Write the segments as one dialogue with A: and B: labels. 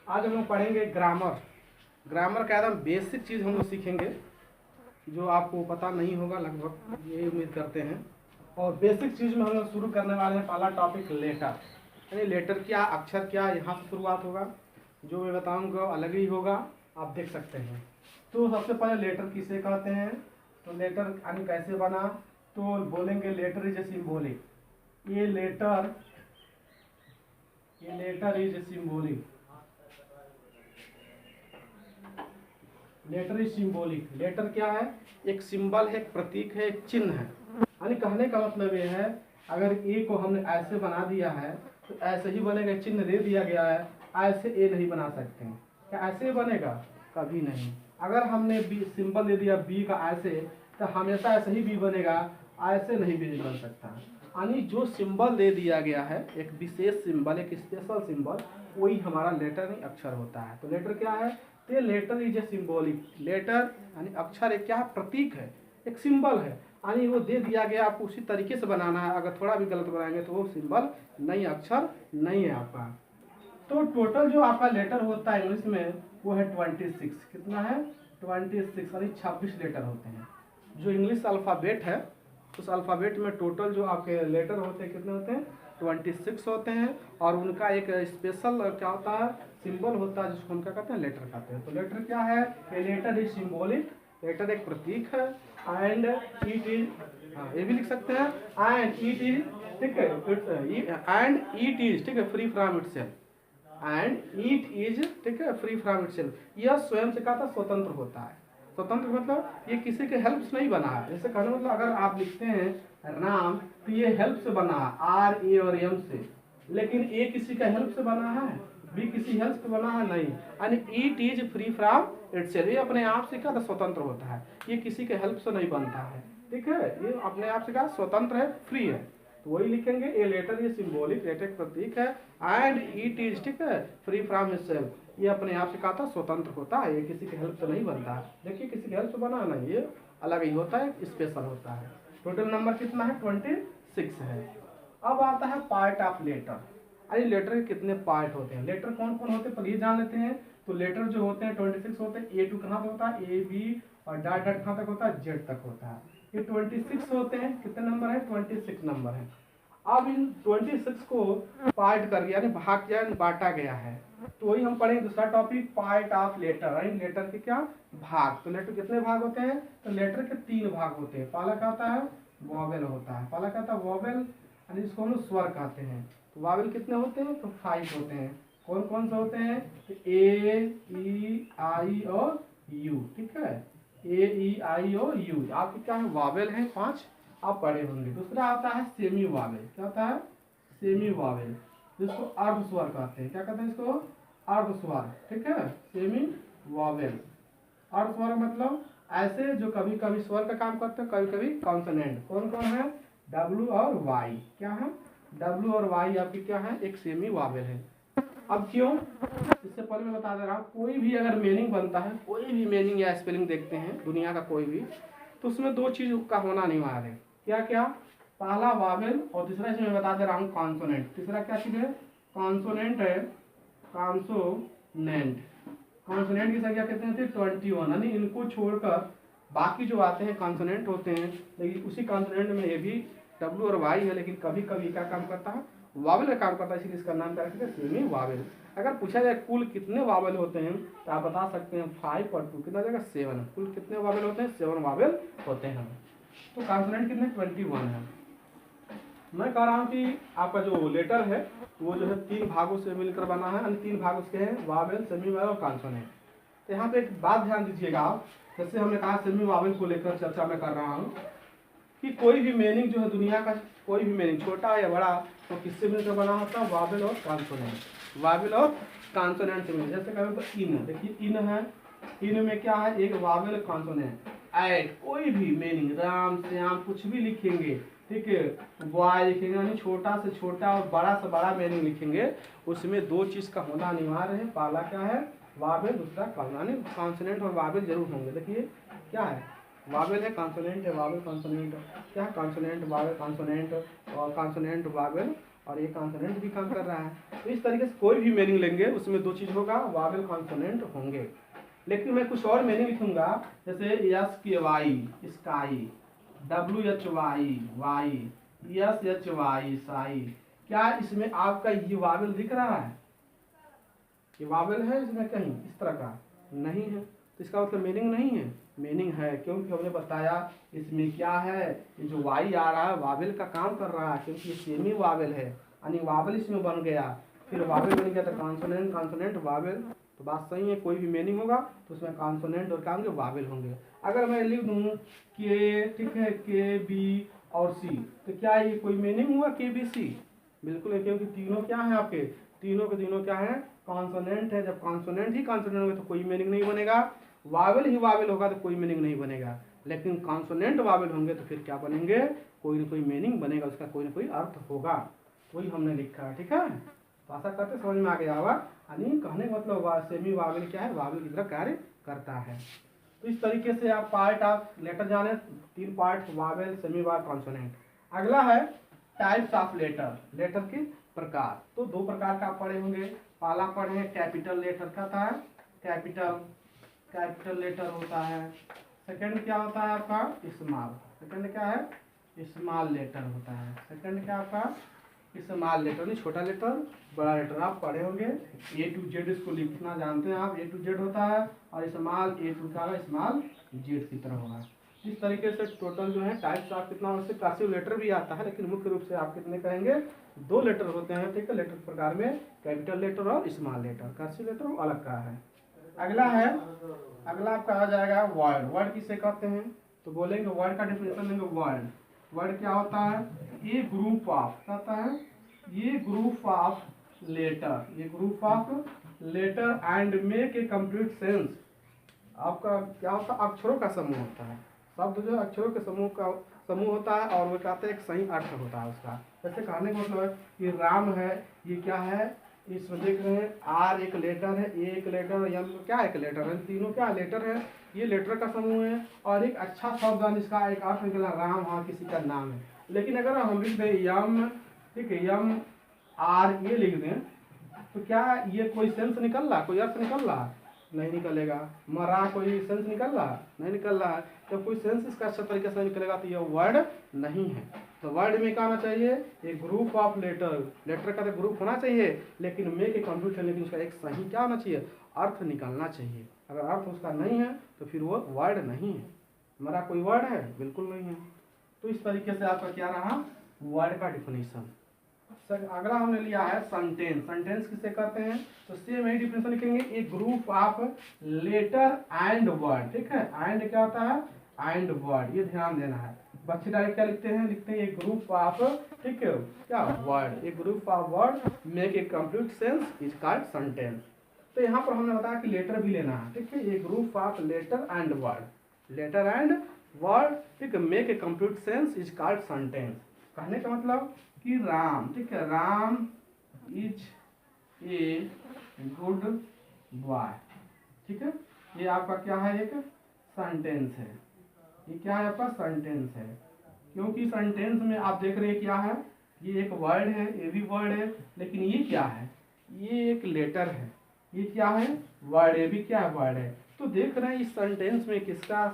A: आज हम लोग पढ़ेंगे ग्रामर। ग्रामर का एकदम बेसिक चीज़ हम लोग सीखेंगे जो आपको पता नहीं होगा, लगभग यही उम्मीद करते हैं। और बेसिक चीज़ में हम लोग शुरू करने वाले हैं। पहला टॉपिक लेटर, यानी लेटर क्या, अक्षर क्या, यहाँ से शुरुआत होगा। जो मैं बताऊँगा अलग ही होगा, आप देख सकते हैं। तो सबसे पहले लेटर किसे कहते हैं, तो लेटर यानी कैसे बना, तो बोलेंगे लेटर इज ए सिंबॉलिक। ये letter is symbolic. Letter is symbolic. Letter क्या है, एक सिंबल है, एक प्रतीक है, एक चिन्ह है। यानी कहने का मतलब ये है, अगर ए को हमने ऐसे बना दिया है तो ऐसे ही बनेगा। चिन्ह दे दिया गया है, ऐसे ए नहीं बना सकते हैं। क्या ऐसे बनेगा? कभी नहीं। अगर हमने बी सिंबल दे दिया बी का ऐसे, तो हमेशा ऐसे ही बी बनेगा, ऐसे नहीं बी बन सकता। यानी जो सिंबल दे दिया गया है, एक विशेष सिंबल, एक स्पेशल सिंबल, वही हमारा लेटर नहीं अक्षर होता है। तो लेटर क्या है, तो letter is a symbolic. Letter यानी अक्षर एक क्या है, प्रतीक है, एक सिंबल है। यानी वो दे दिया गया, आपको उसी तरीके से बनाना है। अगर थोड़ा भी गलत बनाएंगे तो वो सिंबल नहीं, अक्षर नहीं है आपका। तो टोटल जो आपका लेटर होता है इंग्लिश में वो है 26। कितना है? 26, यानी 26 लेटर होते हैं। जो इंग्लिश अल्फ़ाबेट है, उस अल्फ़ाबेट में टोटल जो आपके लेटर होते हैं कितने होते हैं? 26 होते हैं। और उनका एक स्पेशल क्या होता है, सिंबल होता है, जिसको हम क्या कहते हैं, लेटर कहते हैं। तो लेटर क्या है, a letter is symbolic. Letter एक प्रतीक है। एंड इट इज, हाँ ये भी लिख सकते हैं, एंड इट इज, ठीक है, एंड इट इज, ठीक है, free from itself. And it is, ठीक है, फ्री फ्रॉम इटसेल्फ। यह स्वयं से क्या था, स्वतंत्र होता है। स्वतंत्र मतलब ये किसी के हेल्प से नहीं बना है। जैसे कहने मतलब अगर आप लिखते हैं राम, तो ये हेल्प से बना है, आर ए और एम से। लेकिन ए किसी का हेल्प से बना है, बी किसी हेल्प से बना है, नहीं। यानी it is free from itself, ये अपने आप से क्या था, स्वतंत्र होता है। ये किसी के हेल्प से नहीं बनता है, ठीक है, ये अपने आप से क्या स्वतंत्र है, फ्री है। तो वही लिखेंगे, ए लेटर ये सिंबॉलिक, लेटर प्रतीक है। एंड इट इज, ठीक है, फ्री फ्रॉम हिमसेल्फ, ये अपने आप से कहता स्वतंत्र होता है, ये किसी के हेल्प से नहीं बनता है। देखिए किसी के हेल्प से बना नहीं, ये अलग ही होता है, स्पेशल होता है। टोटल नंबर कितना है? 26 है। अब आता है पार्ट ऑफ लेटर। अरे लेटर के कितने पार्ट होते हैं, लेटर कौन कौन होते हैं, पर ये जान लेते हैं। तो लेटर जो होते हैं 26 होते हैं। ए टू कहाँ तक होता है, ए बी, और डॉट डॉट कहाँ तक होता है, जेड तक होता है। ये 26 होते हैं। कितने नंबर है? 26 नंबर है। अब इन 26 को पार्ट कर दिया, यानी भाग किया, बांटा गया है। तो वही हम पढ़ेंगे दूसरा टॉपिक, पार्ट ऑफ लेटर। यानी लेटर के क्या भाग। तो लेटर कितने भाग होते हैं, तो लेटर के 3 भाग होते हैं। पहला क्या होता है, वॉवेल होता है। पहला क्या होता है, वॉवेल, यानी जिसको हम लोग स्वर कहते हैं। तो वॉवेल कितने होते हैं, तो 5 होते हैं। कौन कौन से होते हैं, ए ई आई और यू, ठीक है, ए ई आई और यू आपके क्या है, वॉवेल है 5, आप पढ़े होंगे। दूसरा आता है सेमी वावेल। क्या होता है, सेमी वावेल, जिसको अर्ध स्वर कहते हैं। क्या कहते हैं इसको, अर्ध स्वर, ठीक है, सेमी वावेल। अर्ध स्वर मतलब ऐसे जो कभी कभी स्वर का काम करते हैं, कभी कभी कॉन्सोनेंट। कौन कौन है, डब्ल्यू और वाई। क्या है, डब्ल्यू और वाई आपकी क्या है, एक सेमी वावेल है। अब क्यों, इससे पहले मैं बता दे रहा हूँ, कोई भी अगर मीनिंग बनता है, कोई भी मीनिंग या स्पेलिंग देखते हैं दुनिया का कोई भी, तो उसमें 2 चीज का होना अनिवार्य है। क्या क्या, पहला वावेल, और तीसरा इसमें बता दे रहा हूँ कॉन्सोनेंट। तीसरा क्या चीज है, कॉन्सोनेंट है, कॉन्सोनेंट। कॉन्सोनेंट की संख्या कितनी होती है, 21। यानी इनको छोड़कर बाकी जो आते हैं कॉन्सोनेंट होते हैं। लेकिन उसी कॉन्सोनेंट में ये भी डब्ल्यू और वाई है, लेकिन कभी कभी क्या काम करता है, वावेल का काम करता है, इसलिए इसका नाम क्या रखते हैं, सेमी वावेल। अगर पूछा जाए कुल कितने वावेल होते हैं, तो आप बता सकते हैं 5 और 2 कितना जाएगा, 7। कुल कितने वावेल होते हैं, 7 वावेल होते हैं। तो कॉन्सोनेंट कितने, 21 है। मैं कह रहा हूँ कि आपका जो लेटर है वो जो है 3 भागों से मिलकर बना है। 3 भाग उसके हैं, वावेल, सेमी वावेल और कॉन्सोनेंट। तो यहाँ पे एक बात ध्यान दीजिएगा आप, जैसे हमने कहा सेमी वावेल को लेकर चर्चा मैं कर रहा हूँ कि कोई भी मीनिंग जो है दुनिया का, कोई भी मीनिंग छोटा या बड़ा, तो किससे मिलकर बना होता है, वावेल और कॉन्सोनेंट। वावेल और कॉन्सोनेंट से मिलकर, जैसे कहें तो इन, देखिए इन है, इन में क्या है, एक वावेल कॉन्सोनेंट। ऐड कोई भी मीनिंग, राम श्याम कुछ भी लिखेंगे, ठीक है, बॉय लिखेंगे, यानी छोटा से छोटा और बड़ा से बड़ा मीनिंग लिखेंगे, उसमें 2 चीज का होना अनिवार्य है। पहला क्या है, वावेल, दूसरा कॉन्सोनेंट। कॉन्सोनेंट और वावेल जरूर होंगे। देखिए क्या है, वावेल है, कॉन्सोनेंट है, वावेल कॉन्सोनेंट। क्या है, कॉन्सोनेंट वावेल कॉन्सोनेंट, और कॉन्सोनेंट वावेल और ये कॉन्सोनेंट भी काम कर रहा है। तो इस तरीके से कोई भी मीनिंग लेंगे उसमें दो चीज़ होगा, वावेल कॉन्सोनेंट होंगे। लेकिन मैं कुछ और मीनिंग लिखूंगा, जैसे S K Y sky, WHY why, SHY shy. क्या इसमें आपका ये वावेल दिख रहा है? ये वावेल है इसमें कहीं इस तरह का? नहीं है। तो इसका मतलब मीनिंग नहीं है? मीनिंग है, क्योंकि हमने बताया इसमें क्या है, ये जो वाई आ रहा है वावेल का काम कर रहा है, क्योंकि ये सेमी वावेल है, यानी वावेल इसमें बन गया, फिर वावेल बन गया तो कॉन्सोनेंट, कॉन्सोनेंट वावेल। तो बात सही है, कोई भी मीनिंग होगा तो उसमें कॉन्सोनेंट और क्या होंगे, वावेल होंगे। अगर मैं लिख दूँ के, ठीक है, KB और C, तो क्या ये कोई मीनिंग हुआ KBC? बिल्कुल है, क्योंकि तीनों क्या है आपके, तीनों के तीनों क्या है, कॉन्सोनेंट है। जब कॉन्सोनेंट ही कॉन्सोनेंट होगा तो कोई मीनिंग नहीं बनेगा, वावेल ही वावेल होगा तो कोई मीनिंग नहीं बनेगा। लेकिन कॉन्सोनेंट वावेल होंगे तो फिर क्या बनेंगे, कोई ना कोई मीनिंग बनेगा, उसका कोई ना कोई अर्थ होगा। वही हमने लिखा है, ठीक है। तो आशा करते समझ में आ गया होगा। यानी कहने का मतलब सेमी वावेल क्या है, वावेल की तरह कार्य करता है। तो इस तरीके से आप पार्ट ऑफ लेटर जाने, 3 part, Wavell, semi Wavell, consonant. अगला है टाइप्स ऑफ लेटर, लेटर के प्रकार। तो 2 प्रकार का आप पढ़े होंगे। पहला पढ़े कैपिटल लेटर का था, कैपिटल लेटर होता है। सेकंड क्या होता है आपका, स्मॉल। सेकंड क्या है, स्मॉल लेटर होता है। सेकंड क्या आपका, स्मॉल लेटर, नहीं छोटा लेटर, बड़ा लेटर आप पढ़े होंगे। A to Z इसको लिखना जानते हैं आप, A to Z होता है, और स्मॉल A to का स्मॉल Z की तरह होगा। इस तरीके से टोटल जो है टाइप्स ऑफ कितना, उससे कर्सिव लेटर भी आता है, लेकिन मुख्य रूप से आप कितने कहेंगे, 2 लेटर होते हैं, ठीक है। लेटर प्रकार में कैपिटल लेटर और स्मॉल लेटर। कर्सिव लेटर अलग का है। अगला है, अगला आपका आ जाएगा वर्ड। वर्ड किसे कहते हैं, तो बोलेंगे वर्ड का डेफिनेशन लेंगे। वर्ड, वर्ड क्या होता है, ये ग्रुप ऑफ, कहता है ये ग्रुप ऑफ लेटर, ये group of letter and make a complete sense. आपका क्या होता है, अक्षरों का समूह होता है। शब्द जो है अक्षरों के समूह का समूह होता है, और वो कहते हैं एक सही अर्थ होता है उसका। जैसे कहने का मतलब है, ये राम है, ये क्या है, इसमें देख रहे हैं R एक लेटर है, A एक लेटर है, M क्या एक लेटर है, तीनों क्या लेटर है, ये लेटर का समूह है। और एक अच्छा शब्द है जिसका एक अर्थ निकला, राम, हाँ किसी का नाम है। लेकिन अगर हम लिख दें यम, ठीक है, MR ये लिख दें, तो क्या ये कोई सेंस निकल रहा, कोई अर्थ निकल रहा, नहीं निकलेगा। मरा, कोई सेंस निकल रहा, नहीं निकल रहा है। तो कोई सेंस इसका अच्छा तरीके से निकलेगा तो ये वर्ड नहीं है। तो वर्ड में क्या आना चाहिए, एक ग्रुप ऑफ लेटर, लेटर का तो ग्रुप होना चाहिए, लेकिन मेक ए कंप्लीट है, लेकिन उसका एक सही क्या होना चाहिए, अर्थ निकलना चाहिए। अगर अर्थ उसका नहीं है तो फिर वो वर्ड नहीं है। मरा कोई वर्ड है, बिल्कुल नहीं है। तो इस तरीके से आपका क्या रहा, वर्ड का डिफिनेशन। अगला हमने लिया है सेंटेंस। सेंटेंस किसे कहते हैं, तो सेम यही डिफिनेशन लिखेंगे, एक group of letter and word, ठीक है। एंड क्या होता है, एंड वर्ड, ये ध्यान देना है। बच्चे डायरेक्ट क्या लिखते हैं, लिखते हैं एक ग्रुप ऑफ, ठीक है, क्या वर्ड, एक group of word make a complete sense is called sentence. तो यहाँ पर हमने बताया कि लेटर भी लेना है, ठीक है। ये group of letter and word, letter and word, ठीक है, make a complete sense is called sentence. कहने का मतलब कि राम, ठीक है, Ram is a good boy, ठीक है। ये आपका क्या है, एक सेंटेंस है। ये क्या है आपका, सेंटेंस है। क्योंकि सेंटेंस में आप देख रहे हैं क्या है, ये एक वर्ड है, ये भी वर्ड है, लेकिन ये क्या है, ये एक लेटर है, ये क्या है, वर्ड, ये भी क्या है, वर्ड है। तो देख रहे हैं इस सेंटेंस में किसका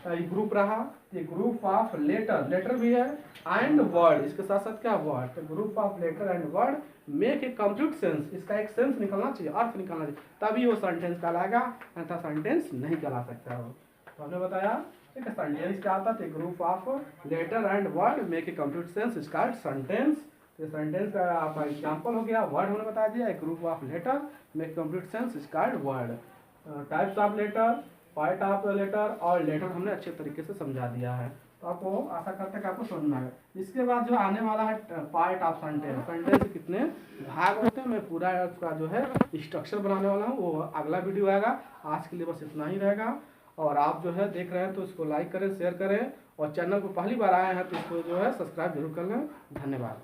A: ग्रुप रहा, ये ग्रुप ऑफ लेटर, लेटर भी है, एंड वर्ड, इसके साथ साथ क्या वर्ड। तो group of letter and word make a complete sense, इसका एक सेंस निकलना चाहिए, अर्थ निकलना चाहिए, तभी वो सेंटेंस कहलाएगा, अन्यथा सेंटेंस नहीं कहला सकता हो। तो हमने बताया, ठीक है, सेंटेंस क्या होता है, group of letter and word make a complete sense is called sentence. तो सेंटेंस का आपका एग्जाम्पल हो गया, वर्ड हमने बता दिया, एक group of letter make complete sense is called word. Types of letter, part of letter और लेटर हमने अच्छे तरीके से समझा दिया है। तो आपको आशा करते हैं कि आपको समझ में आएगा। इसके बाद जो आने वाला है पार्ट ऑफ सेंटेंस, सेंटेंस के कितने भाग होते हैं, मैं पूरा उसका जो है स्ट्रक्चर बनाने वाला हूँ, वो अगला वीडियो आएगा। आज के लिए बस इतना ही रहेगा। और आप जो है देख रहे हैं तो इसको लाइक करें, शेयर करें, और चैनल को पहली बार आए हैं तो इसको जो है सब्सक्राइब जरूर कर लें। धन्यवाद।